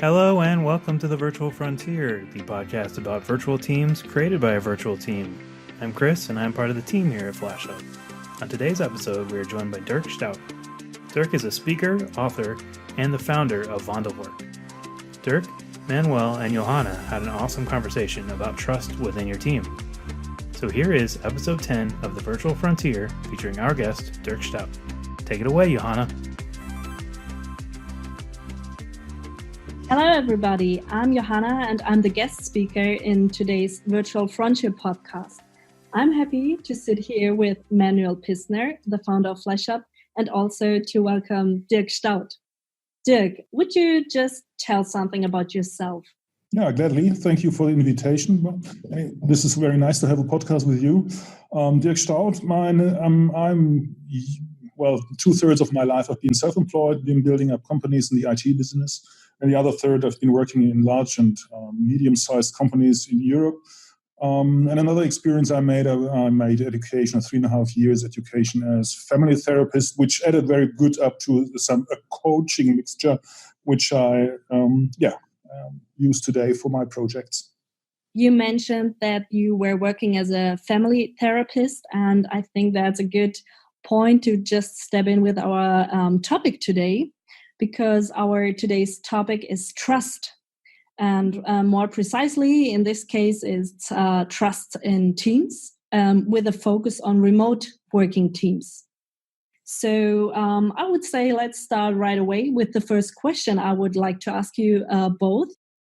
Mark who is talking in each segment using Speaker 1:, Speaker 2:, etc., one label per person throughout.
Speaker 1: Hello and welcome to the Virtual Frontier, the podcast about virtual teams created by a virtual team. I'm Chris and I'm part of the team here at FlashUp. On today's episode, we are joined by Dirk Staudt. Dirk is a speaker, author, and the founder of WandelWerk. Dirk, Manuel, and Johanna had an awesome conversation about trust within your team. So here is episode 10 of the Virtual Frontier featuring our guest, Dirk Staudt. Take it away, Johanna.
Speaker 2: Hello, everybody. I'm Johanna, and I'm the guest speaker in today's Virtual Frontier podcast. I'm happy to sit here with Manuel, the founder of FlashUp, and also to welcome Dirk Staudt. Dirk, would you just tell something about yourself?
Speaker 3: Yeah, gladly. Thank you for the invitation. This is very nice to have a podcast with you. Dirk Staudt, I'm 2/3 of my life I've been self-employed, been building up companies in the IT business. And the other third, I've been working in large and medium-sized companies in Europe. And another experience I made education, 3.5 years education as family therapist, which added very good up to a coaching mixture, which I use today for my projects.
Speaker 2: You mentioned that you were working as a family therapist, and I think that's a good point to just step in with our topic today, because our today's topic is trust. And more precisely, in this case, is trust in teams with a focus on remote working teams. So I would say let's start right away with the first question I would like to ask you both.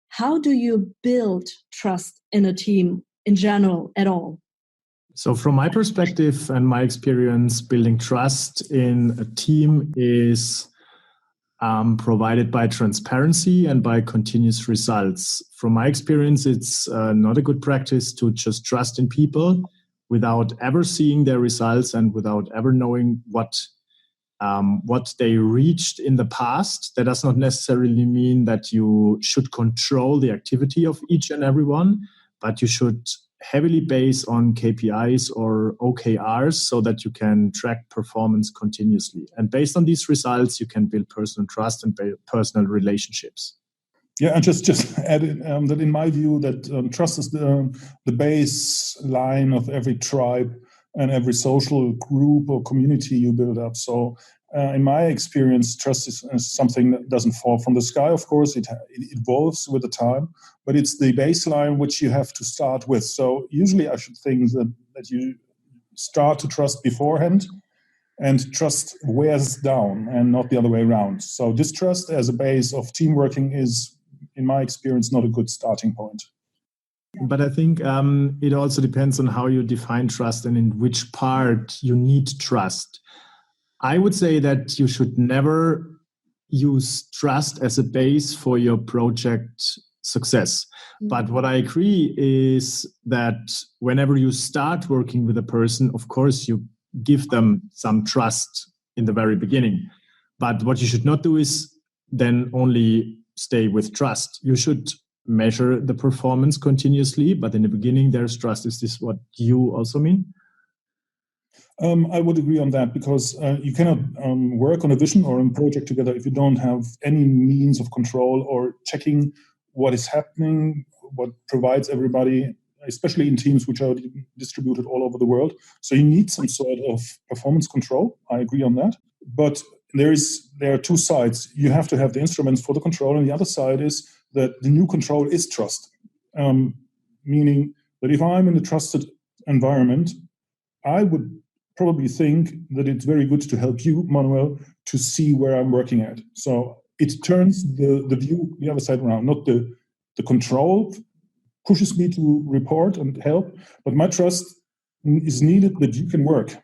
Speaker 2: How do you build trust in a team in general at all?
Speaker 4: So from my perspective and my experience, building trust in a team is provided by transparency and by continuous results. From my experience, it's not a good practice to just trust in people without ever seeing their results and without ever knowing what they reached in the past. That does not necessarily mean that you should control the activity of each and every one, but you should heavily base on KPIs or OKRs so that you can track performance continuously. And based on these results, you can build personal trust and build personal relationships.
Speaker 3: Yeah, and just add that in my view, that trust is the baseline of every tribe and every social group or community you build up. So in my experience, trust is something that doesn't fall from the sky. Of course, it evolves with the time, but it's the baseline which you have to start with. So usually I should think that you start to trust beforehand, and trust wears down and not the other way around. So distrust as a base of team working is, in my experience, not a good starting point.
Speaker 4: But I think it also depends on how you define trust and in which part you need trust. I would say that you should never use trust as a base for your project success. But what I agree is that whenever you start working with a person, of course, you give them some trust in the very beginning. But what you should not do is then only stay with trust. You should measure the performance continuously, but in the beginning, there's trust. Is this what you also mean?
Speaker 3: I would agree on that, because you cannot work on a vision or a project together if you don't have any means of control or checking what is happening, what provides everybody, especially in teams which are distributed all over the world. So you need some sort of performance control. I agree on that. But there are two sides. You have to have the instruments for the control, and the other side is that the new control is trust. Meaning that if I'm in a trusted environment, I would probably think that it's very good to help you, Manuel, to see where I'm working at. So it turns the view the other side around. Not the control pushes me to report and help, but my trust is needed that you can work.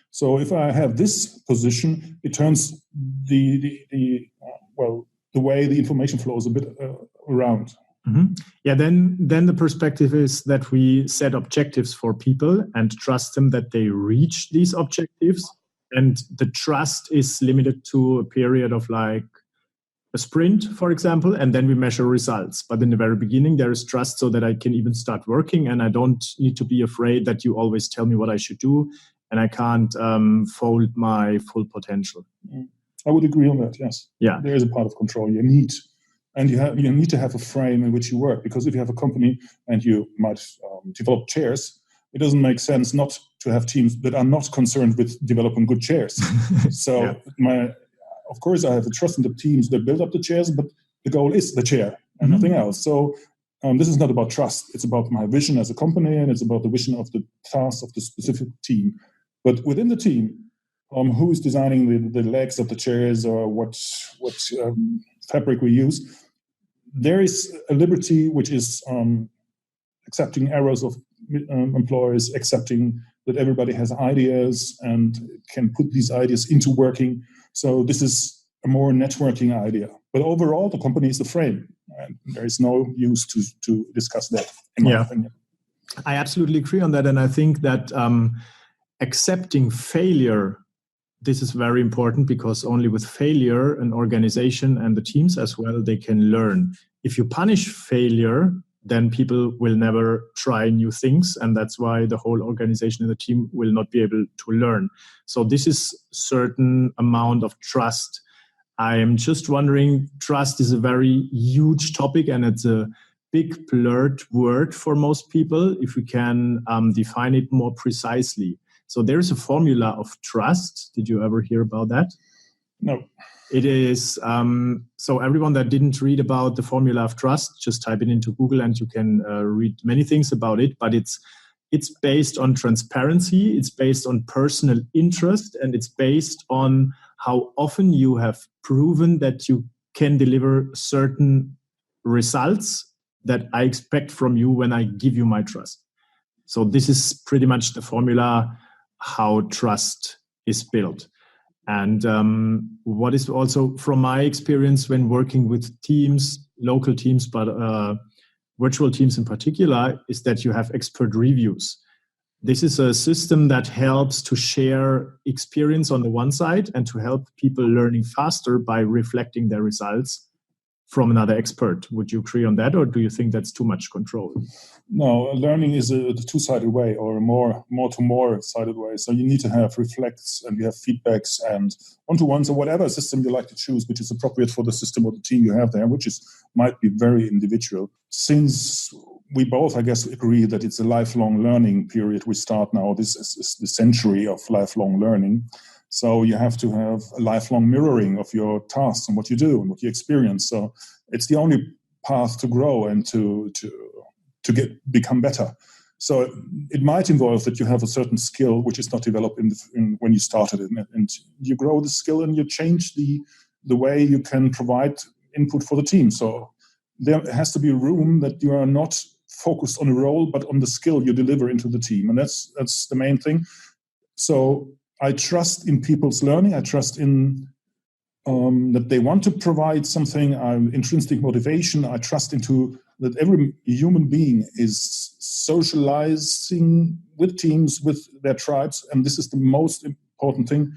Speaker 3: So if I have this position, it turns the way the information flows a bit around.
Speaker 4: Mm-hmm. Yeah, then the perspective is that we set objectives for people and trust them that they reach these objectives. And the trust is limited to a period of like a sprint, for example, and then we measure results. But in the very beginning, there is trust so that I can even start working, and I don't need to be afraid that you always tell me what I should do, and I can't fold my full potential.
Speaker 3: I would agree on that, yes.
Speaker 4: Yeah.
Speaker 3: There is a part of control you need And you need to have a frame in which you work, because if you have a company and you might develop chairs, it doesn't make sense not to have teams that are not concerned with developing good chairs. So of course, I have a trust in the teams that build up the chairs, but the goal is the chair and nothing else. So this is not about trust. It's about my vision as a company, and it's about the vision of the task of the specific team. But within the team, who is designing the legs of the chairs, or what fabric we use, there is a liberty which is accepting errors of employees, accepting that everybody has ideas and can put these ideas into working. So this is a more networking idea. But overall, the company is the frame, and there is no use to discuss that, in my opinion.
Speaker 4: I absolutely agree on that. And I think that accepting failure, this is very important, because only with failure, an organization and the teams as well, they can learn. If you punish failure, then people will never try new things. And that's why the whole organization and the team will not be able to learn. So this is certain amount of trust. I am just wondering, trust is a very huge topic, and it's a big blurred word for most people, if we can define it more precisely. So there's a formula of trust. Did you ever hear about that?
Speaker 3: No.
Speaker 4: It is, so everyone that didn't read about the formula of trust, just type it into Google and you can read many things about it. But it's based on transparency, it's based on personal interest, and it's based on how often you have proven that you can deliver certain results that I expect from you when I give you my trust. So this is pretty much the formula how trust is built. And what is also from my experience when working with teams, local teams, but virtual teams in particular, is that you have expert reviews. This is a system that helps to share experience on the one side and to help people learning faster by reflecting their results from another expert. Would you agree on that, or do you think that's too much control?
Speaker 3: No, learning is a two-sided way, or a more to more sided way. So you need to have reflects, and you have feedbacks and one-to-ones, or whatever system you like to choose, which is appropriate for the system or the team you have there, which might be very individual. Since we both, I guess, agree that it's a lifelong learning period we start now. This is the century of lifelong learning. So you have to have a lifelong mirroring of your tasks and what you do and what you experience. So it's the only path to grow and to become better. So it might involve that you have a certain skill which is not developed when you started it, and you grow the skill and you change the way you can provide input for the team. So there has to be room that you are not focused on a role, but on the skill you deliver into the team, and that's the main thing. So I trust in people's learning. I trust in that they want to provide something. Intrinsic motivation. I trust into that every human being is socializing with teams, with their tribes, and this is the most important thing.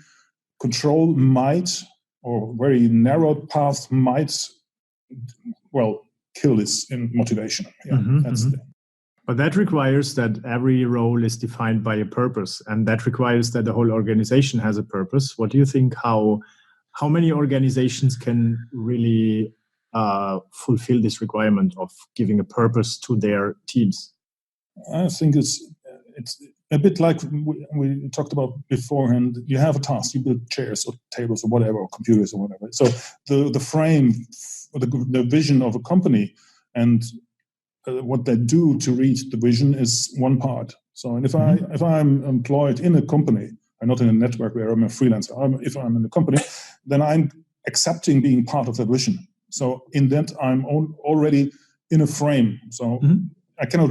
Speaker 3: Control might, or very narrow path might, kill this in motivation.
Speaker 4: But that requires that every role is defined by a purpose, and that requires that the whole organization has a purpose. What do you think? How many organizations can really fulfill this requirement of giving a purpose to their teams?
Speaker 3: I think it's a bit like we talked about beforehand. You have a task, you build chairs or tables or whatever, or computers or whatever. So the frame, or the vision of a company, and what they do to reach the vision is one part. So, and if I'm employed in a company, and not in a network where I'm a freelancer, if I'm in a company, then I'm accepting being part of that vision. So in that, I'm already in a frame. So I cannot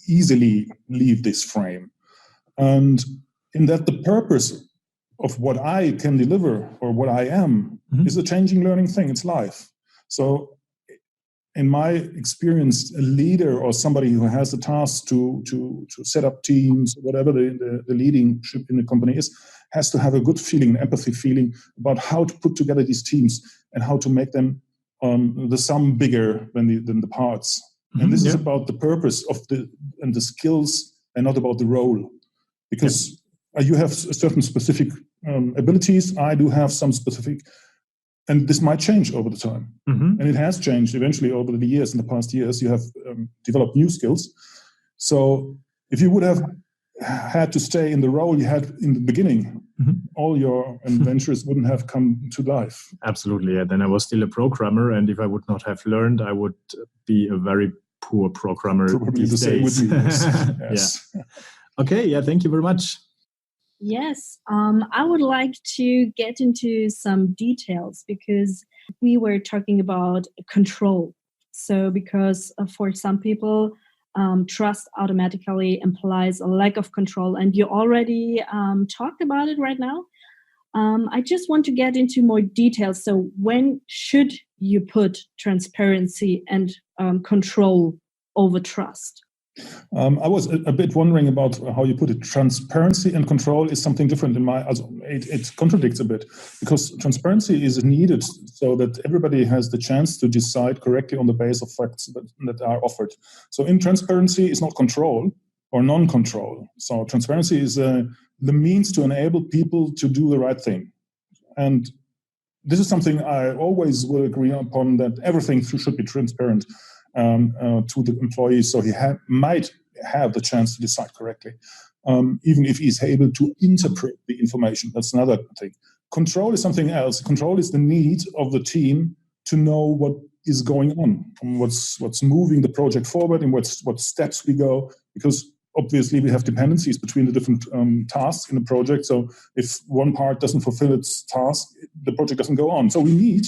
Speaker 3: easily leave this frame. And in that, the purpose of what I can deliver, or what I am, is a changing, learning thing. It's life. So in my experience, a leader or somebody who has the task to set up teams, whatever the leadership in the company is, has to have a good feeling, an empathy feeling about how to put together these teams and how to make them the sum bigger than the parts. And this is about the purpose of the skills, and not about the role, because you have certain specific abilities. I do have some specific And this might change over the time.
Speaker 4: Mm-hmm.
Speaker 3: And it has changed eventually over the years. In the past years, you have developed new skills. So if you would have had to stay in the role you had in the beginning, all your adventures wouldn't have come to life.
Speaker 4: Absolutely. Yeah. Then I was still a programmer. And if I would not have learned, I would be a very poor programmer.
Speaker 3: Probably
Speaker 4: these
Speaker 3: the same
Speaker 4: days.
Speaker 3: with me. Yes.
Speaker 4: Yeah. Okay. Yeah. Thank you very much.
Speaker 2: Yes, I would like to get into some details because we were talking about control. So because for some people, trust automatically implies a lack of control. And you already talked about it right now. I just want to get into more details. So when should you put transparency and control over trust?
Speaker 3: I was a bit wondering about how you put it. Transparency and control is something different it contradicts a bit, because transparency is needed so that everybody has the chance to decide correctly on the basis of facts that are offered. So in transparency is not control or non-control. So transparency is the means to enable people to do the right thing. And this is something I always will agree upon, that everything should be transparent to the employees, so he might have the chance to decide correctly, even if he's able to interpret the information. That's another thing. Control is something else. Control is the need of the team to know what is going on, and what's moving the project forward, and what steps we go, because obviously we have dependencies between the different tasks in the project. So if one part doesn't fulfill its task, the project doesn't go on. So we need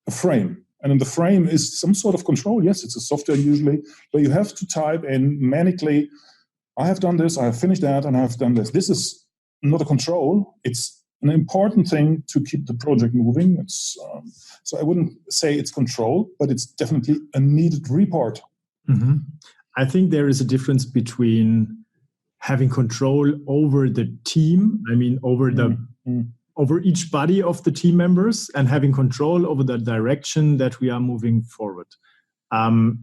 Speaker 3: a frame. And in the frame is some sort of control. Yes, it's a software usually, but you have to type in manically, I have done this, I have finished that, and I have done this. This is not a control. It's an important thing to keep the project moving. So I wouldn't say it's control, but it's definitely a needed report.
Speaker 4: Mm-hmm. I think there is a difference between having control over the team, over each body of the team members, and having control over the direction that we are moving forward.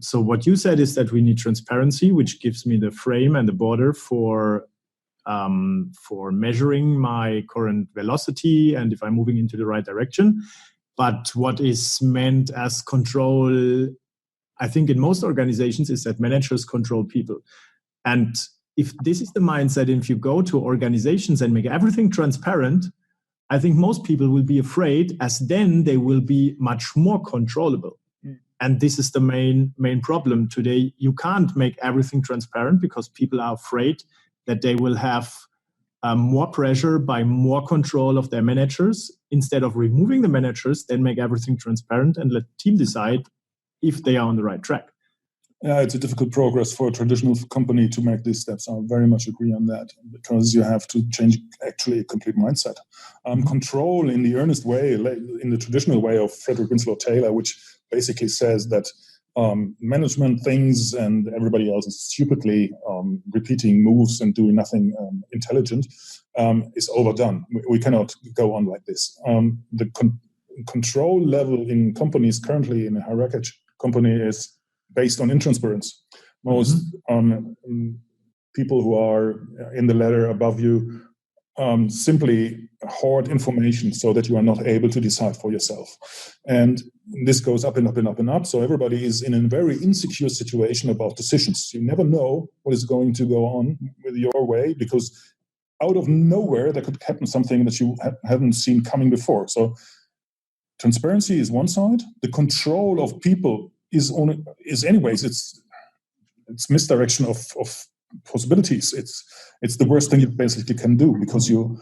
Speaker 4: So what you said is that we need transparency, which gives me the frame and the border for measuring my current velocity and if I'm moving into the right direction. But what is meant as control, I think in most organizations, is that managers control people. And if this is the mindset, if you go to organizations and make everything transparent, I think most people will be afraid, as then they will be much more controllable. And this is the main problem today. You can't make everything transparent because people are afraid that they will have more pressure by more control of their managers. Instead of removing the managers, then make everything transparent and let the team decide if they are on the right track.
Speaker 3: Yeah, it's a difficult progress for a traditional company to make these steps. I very much agree on that, because you have to change actually a complete mindset. Control in the earnest way, in the traditional way of Frederick Winslow Taylor, which basically says that management thinks and everybody else is stupidly repeating moves and doing nothing intelligent, is overdone. We cannot go on like this. The control level in companies currently in a hierarchical company is based on intransparency. Most people who are in the ladder above you simply hoard information so that you are not able to decide for yourself. And this goes up and up and up and up. So everybody is in a very insecure situation about decisions. You never know what is going to go on with your way, because out of nowhere there could happen something that you haven't seen coming before. So transparency is one side. The control of people is anyways, it's misdirection of possibilities. It's the worst thing you basically can do, because you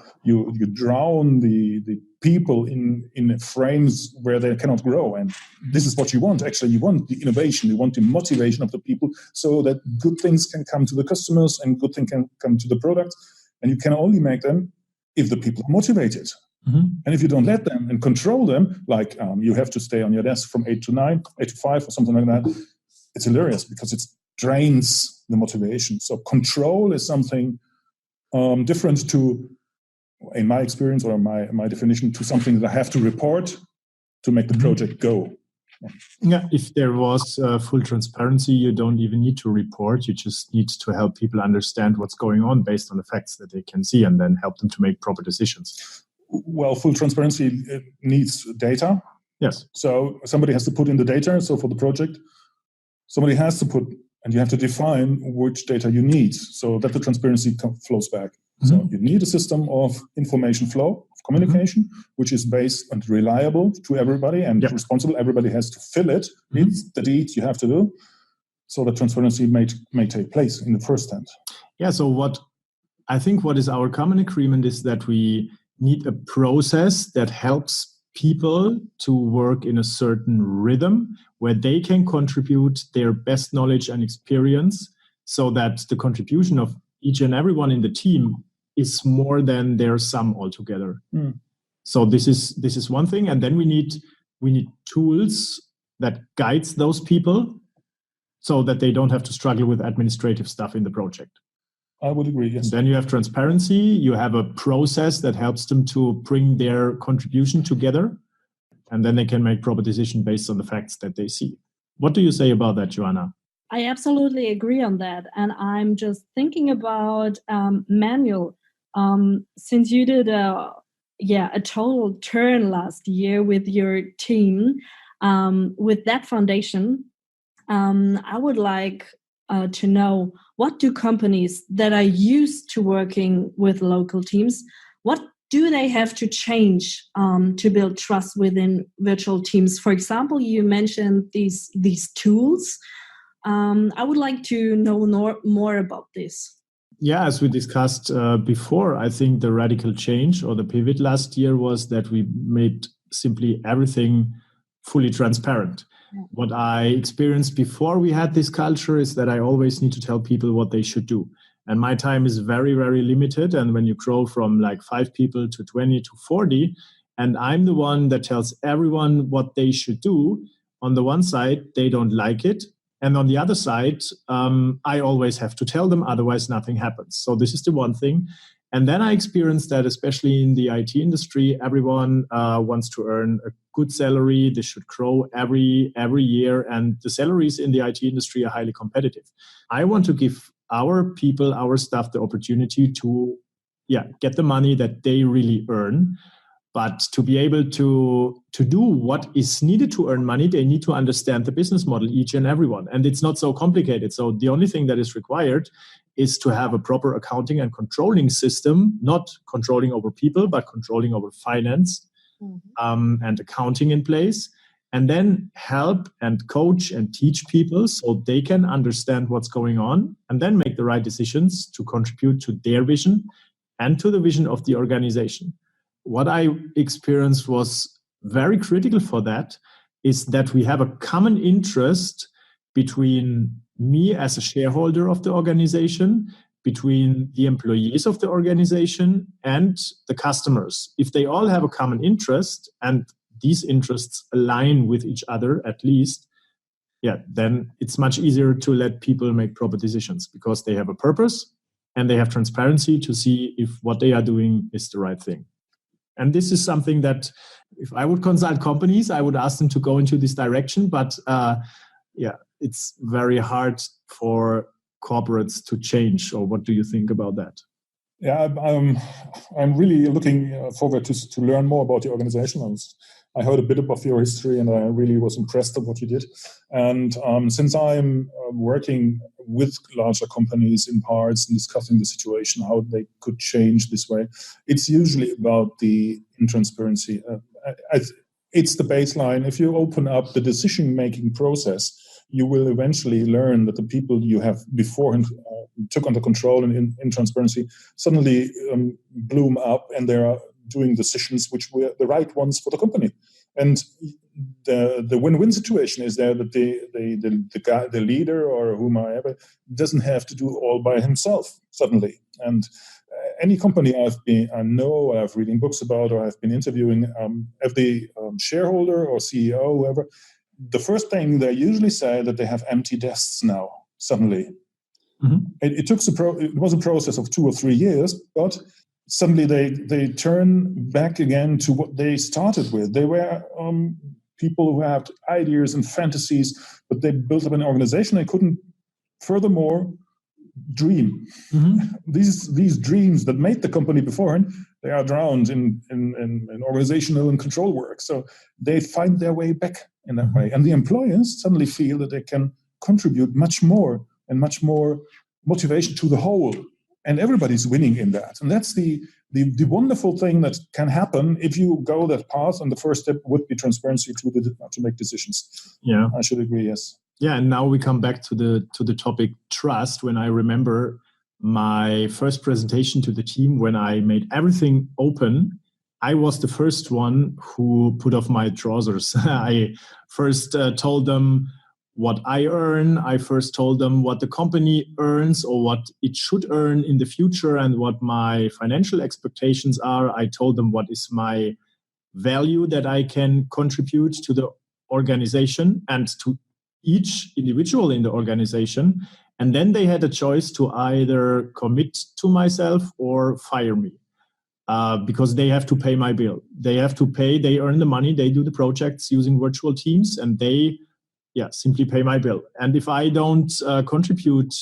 Speaker 3: drown the people in frames where they cannot grow. And this is what you want. Actually, you want the innovation, you want the motivation of the people, so that good things can come to the customers and good things can come to the product. And you can only make them if the people are motivated. And if you don't let them and control them, like you have to stay on your desk from 8 to 9, 8 to 5 or something like that, it's hilarious, because it drains the motivation. So control is something different to, in my experience or my definition, to something that I have to report to make the project go.
Speaker 4: Yeah, if there was full transparency, you don't even need to report. You just need to help people understand what's going on based on the facts that they can see, and then help them to make proper decisions.
Speaker 3: Well, full transparency needs data.
Speaker 4: Yes.
Speaker 3: So somebody has to put in the data. So for the project, somebody has to put, and you have to define which data you need so that the transparency flows back. Mm-hmm. So you need a system of information flow, of communication, which is based and reliable to everybody and responsible. Everybody has to fill it. It's the deed you have to do. So that transparency may take place in the first hand.
Speaker 4: Yeah, so what is our common agreement is that we need a process that helps people to work in a certain rhythm where they can contribute their best knowledge and experience so that the contribution of each and everyone in the team is more than their sum altogether. So this is one thing. And then we need tools that guides those people so that they don't have to struggle with administrative stuff in the project.
Speaker 3: I would agree, yes.
Speaker 4: And then you have transparency. You have a process that helps them to bring their contribution together. And then they can make proper decision based on the facts that they see. What do you say about that, Joanna?
Speaker 2: I absolutely agree on that. And I'm just thinking about Manuel. Since you did a total turn last year with your team, with that foundation, I would like to know, what do companies that are used to working with local teams, what do they have to change to build trust within virtual teams? For example, you mentioned these tools. I would like to know more about this.
Speaker 4: Yeah, as we discussed before, I think the radical change or the pivot last year was that we made simply everything fully transparent. What I experienced before we had this culture is that I always need to tell people what they should do. And my time is very, very limited. And when you grow from like 5 people to 20 to 40, and I'm the one that tells everyone what they should do, on the one side, they don't like it. And on the other side, I always have to tell them, otherwise nothing happens. So this is the one thing. And then I experienced that, especially in the IT industry, everyone wants to earn a good salary. They should grow every year. And the salaries in the IT industry are highly competitive. I want to give our people, our staff, the opportunity to get the money that they really earn. But to be able to do what is needed to earn money, they need to understand the business model, each and everyone. And it's not so complicated. So the only thing that is required is to have a proper accounting and controlling system, not controlling over people, but controlling over finance and accounting in place. And then help and coach and teach people so they can understand what's going on and then make the right decisions to contribute to their vision and to the vision of the organization. What I experienced was very critical for that is that we have a common interest between me as a shareholder of the organization, between the employees of the organization and the customers. If they all have a common interest and these interests align with each other at least, then it's much easier to let people make proper decisions because they have a purpose and they have transparency to see if what they are doing is the right thing. And this is something that if I would consult companies, I would ask them to go into this direction. But it's very hard for corporates to change. Or what do you think about that?
Speaker 3: Yeah, I'm really looking forward to learn more about the organization. I heard a bit about your history and I really was impressed with what you did. And since I'm working with larger companies in parts and discussing the situation, how they could change this way, it's usually about the intransparency. It's the baseline. If you open up the decision-making process, you will eventually learn that the people you have beforehand took under control and in transparency suddenly bloom up and they are doing decisions which were the right ones for the company. And the win-win situation is there that the guy, the leader or whomever, doesn't have to do it all by himself suddenly. And any company I've reading books about or I've been interviewing, if the shareholder or CEO, whoever, the first thing they usually say that they have empty desks now suddenly. Mm-hmm. It was a process of 2 or 3 years, but suddenly they turn back again to what they started with. They were people who had ideas and fantasies, but they built up an organization. They couldn't, furthermore, dream. These dreams that made the company beforehand, they are drowned in organizational and control work. So they find their way back in that way. And the employers suddenly feel that they can contribute much more motivation to the whole. And everybody's winning in that. And that's the wonderful thing that can happen if you go that path. And the first step would be transparency to make decisions.
Speaker 4: Yeah,
Speaker 3: I should agree, yes.
Speaker 4: Yeah, and now we come back to the topic trust. When I remember my first presentation to the team, when I made everything open, I was the first one who put off my trousers. I first told them what I earn. I first told them what the company earns or what it should earn in the future and what my financial expectations are. I told them what is my value that I can contribute to the organization and to each individual in the organization. And then they had a choice to either commit to myself or fire me. Because they have to pay my bill. They have to pay, they earn the money, they do the projects using virtual teams, and they simply pay my bill. And if I don't contribute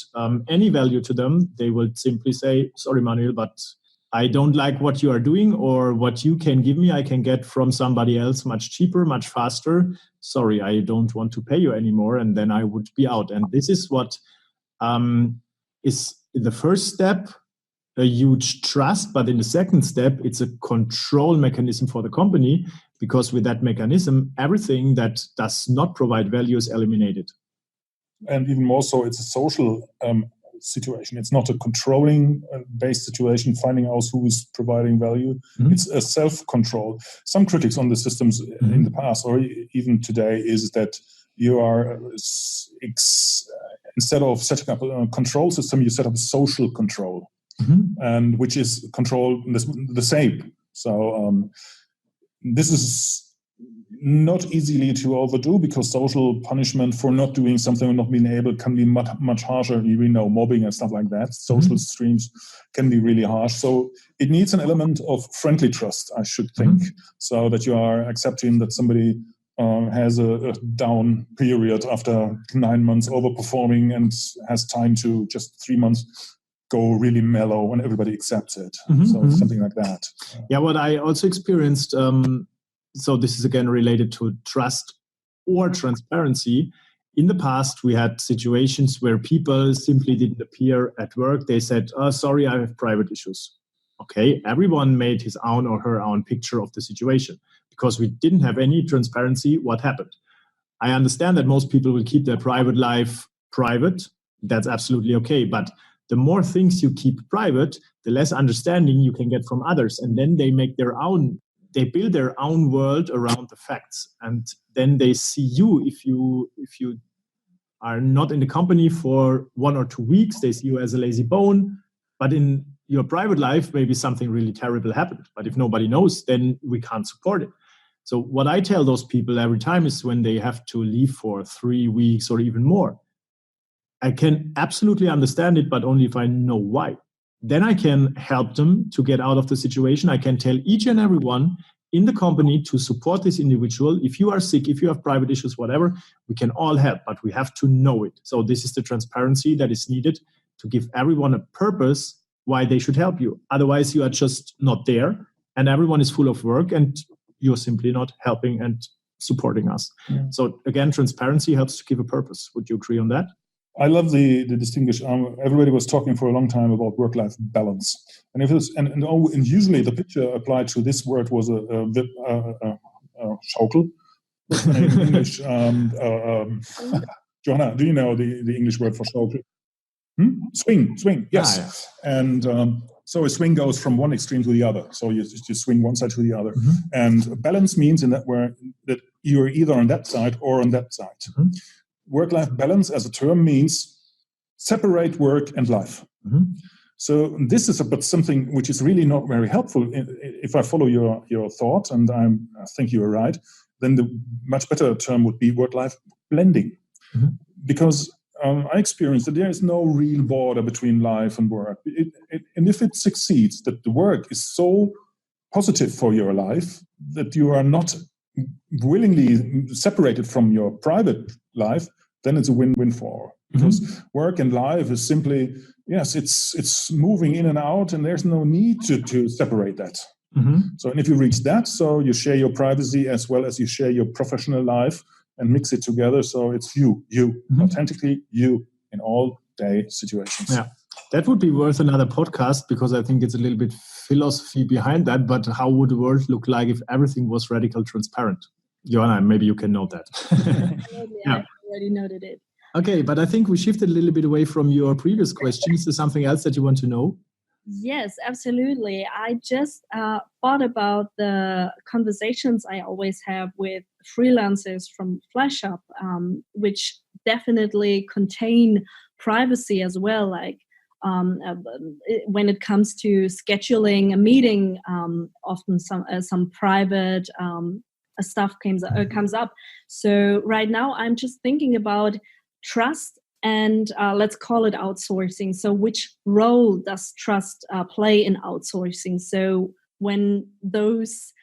Speaker 4: any value to them, they will simply say, sorry, Manuel, but I don't like what you are doing, or what you can give me, I can get from somebody else much cheaper, much faster. Sorry, I don't want to pay you anymore. And then I would be out. And this is what is the first step, a huge trust. But in the second step, it's a control mechanism for the company, because with that mechanism, everything that does not provide value is eliminated.
Speaker 3: And even more so, it's a social situation. It's not a controlling based situation, finding out who's providing value. It's a self-control. Some critics on the systems in the past, or even today, is that you are, instead of setting up a control system, you set up a social control, and which is control the same. So this is not easily to overdo, because social punishment for not doing something or not being able can be much harsher. We know mobbing and stuff like that. Social streams can be really harsh. So it needs an element of friendly trust, I should think, so that you are accepting that somebody has a down period after 9 months overperforming and has time to just 3 months go really mellow, and everybody accepts it. So something like that.
Speaker 4: Yeah, what I also experienced, so this is again related to trust or transparency. In the past, we had situations where people simply didn't appear at work. They said, oh, sorry, I have private issues. Okay, everyone made his own or her own picture of the situation, because we didn't have any transparency what happened. I understand that most people will keep their private life private. That's absolutely okay. But the more things you keep private, the less understanding you can get from others. And then they make their own, they build their own world around the facts. And then they see you, if you are not in the company for 1 or 2 weeks, they see you as a lazy bone. But in your private life, maybe something really terrible happened. But if nobody knows, then we can't support it. So what I tell those people every time is, when they have to leave for 3 weeks or even more, I can absolutely understand it, but only if I know why. Then I can help them to get out of the situation. I can tell each and every one in the company to support this individual. If you are sick, if you have private issues, whatever, we can all help, but we have to know it. So this is the transparency that is needed to give everyone a purpose why they should help you. Otherwise, you are just not there, and everyone is full of work, and you're simply not helping and supporting us. Yeah. So again, transparency helps to give a purpose. Would you agree on that?
Speaker 3: I love the distinguished. Everybody was talking for a long time about work-life balance, and if it's and usually the picture applied to this word was a schaukel. What's the name in English? Johanna, do you know the English word for schaukel? Swing. Yes, and so a swing goes from one extreme to the other. So you swing one side to the other, and balance means in that that you're either on that side or on that side. Work-life balance as a term means separate work and life. So this is about something which is really not very helpful. If I follow your thought, and I think you are right, then the much better term would be work-life blending. Because I experienced that there is no real border between life and work. And if it succeeds, that the work is so positive for your life that you are not willingly separated from your private life, then it's a win-win for Because work and life is simply, yes, it's moving in and out, and there's no need to separate that. So, and if you reach that, so you share your privacy as well as you share your professional life and mix it together. So it's you, authentically you in all day situations.
Speaker 4: Yeah, that would be worth another podcast, because I think it's a little bit philosophy behind that. But how would the world look like if everything was radical transparent? Joanna, maybe you can note that.
Speaker 2: I already noted it.
Speaker 4: Okay, but I think we shifted a little bit away from your previous question. Is there something else that you want to know?
Speaker 2: Yes, absolutely. I just thought about the conversations I always have with freelancers from FlashUp, which definitely contain privacy as well. Like when it comes to scheduling a meeting, often some private stuff comes up. So right now I'm just thinking about trust and let's call it outsourcing. So which role does trust play in outsourcing? So when those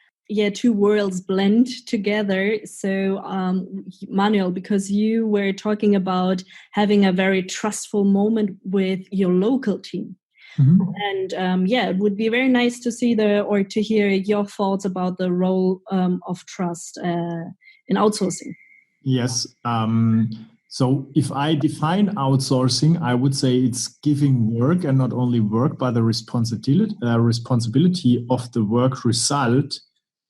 Speaker 2: two worlds blend together. So Manuel, because you were talking about having a very trustful moment with your local team. And it would be very nice to see to hear your thoughts about the role of trust in outsourcing.
Speaker 4: Yes. So if I define outsourcing, I would say it's giving work, and not only work, but the responsibility of the work result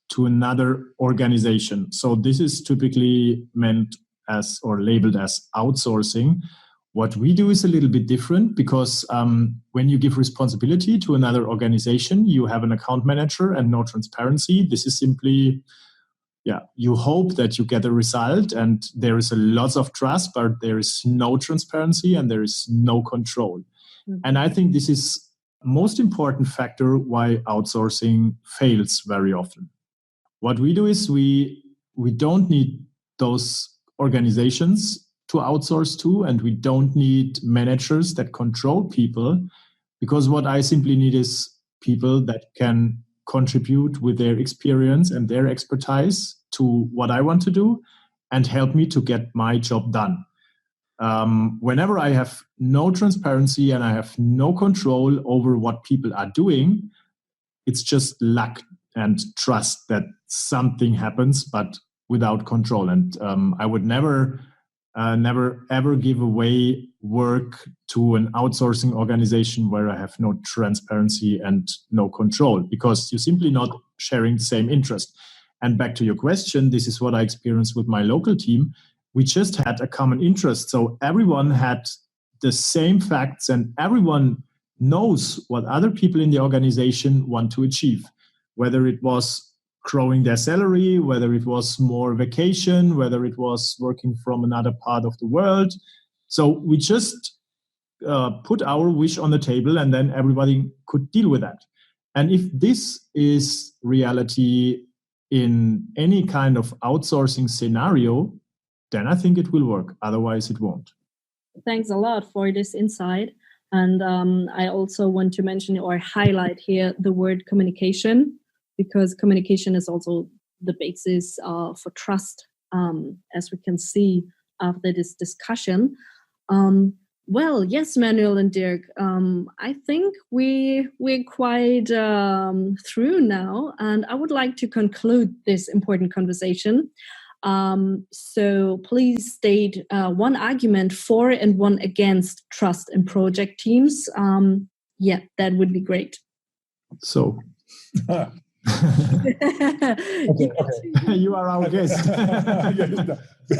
Speaker 4: to another organization. So this is typically meant as or labeled as outsourcing. What we do is a little bit different, because when you give responsibility to another organization, you have an account manager and no transparency. This is simply, you hope that you get a result, and there is a lot of trust, but there is no transparency and there is no control. And I think this is most important factor why outsourcing fails very often. What we do is we don't need those organizations to outsource to, and we don't need managers that control people, because what I simply need is people that can contribute with their experience and their expertise to what I want to do and help me to get my job done. Whenever I have no transparency and I have no control over what people are doing, it's just luck and trust that something happens, but without control. And I would never ever give away work to an outsourcing organization where I have no transparency and no control, because you're simply not sharing the same interest. And back to your question, this is what I experienced with my local team. We just had a common interest. So everyone had the same facts and everyone knows what other people in the organization want to achieve, whether it was growing their salary, whether it was more vacation, whether it was working from another part of the world. So we just put our wish on the table, and then everybody could deal with that. And if this is reality in any kind of outsourcing scenario, then I think it will work. Otherwise, it won't.
Speaker 2: Thanks a lot for this insight. And I also want to mention or highlight here the word communication, because communication is also the basis for trust, as we can see after this discussion. Well, yes, Manuel and Dirk, I think we're quite through now, and I would like to conclude this important conversation. So please state one argument for and one against trust in project teams. That would be great.
Speaker 4: So...
Speaker 3: Okay.
Speaker 4: You are our guest.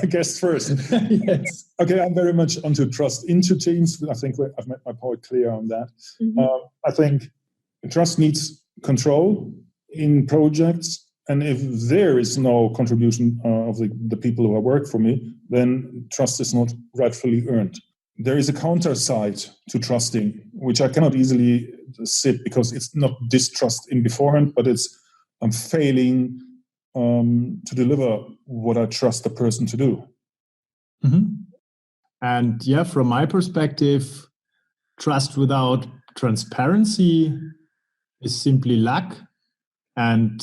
Speaker 3: Guest first.
Speaker 4: Yes.
Speaker 3: Okay, I'm very much onto trust into teams. I think I've made my point clear on that. I think trust needs control in projects, and if there is no contribution of the people who work for me, then trust is not rightfully earned. There is a counter side to trusting, which I cannot easily sit, because it's not distrust in beforehand, but it's failing to deliver what I trust the person to do.
Speaker 4: And from my perspective, trust without transparency is simply luck. And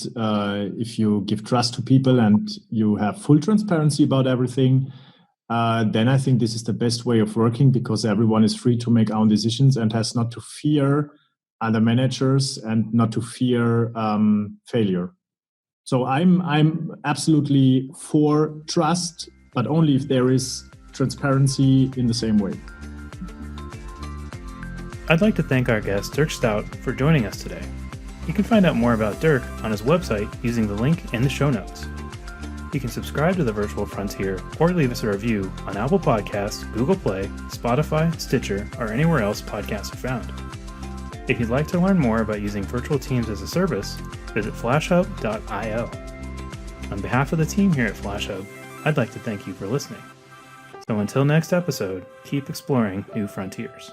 Speaker 4: if you give trust to people and you have full transparency about everything, then I think this is the best way of working, because everyone is free to make own decisions and has not to fear other managers and not to fear failure. So I'm absolutely for trust, but only if there is transparency in the same way.
Speaker 1: I'd like to thank our guest, Dirk Staudt, for joining us today. You can find out more about Dirk on his website using the link in the show notes. You can subscribe to The Virtual Frontier or leave us a review on Apple Podcasts, Google Play, Spotify, Stitcher, or anywhere else podcasts are found. If you'd like to learn more about using virtual teams as a service, visit flashhub.io. On behalf of the team here at FlashHub, I'd like to thank you for listening. So until next episode, keep exploring new frontiers.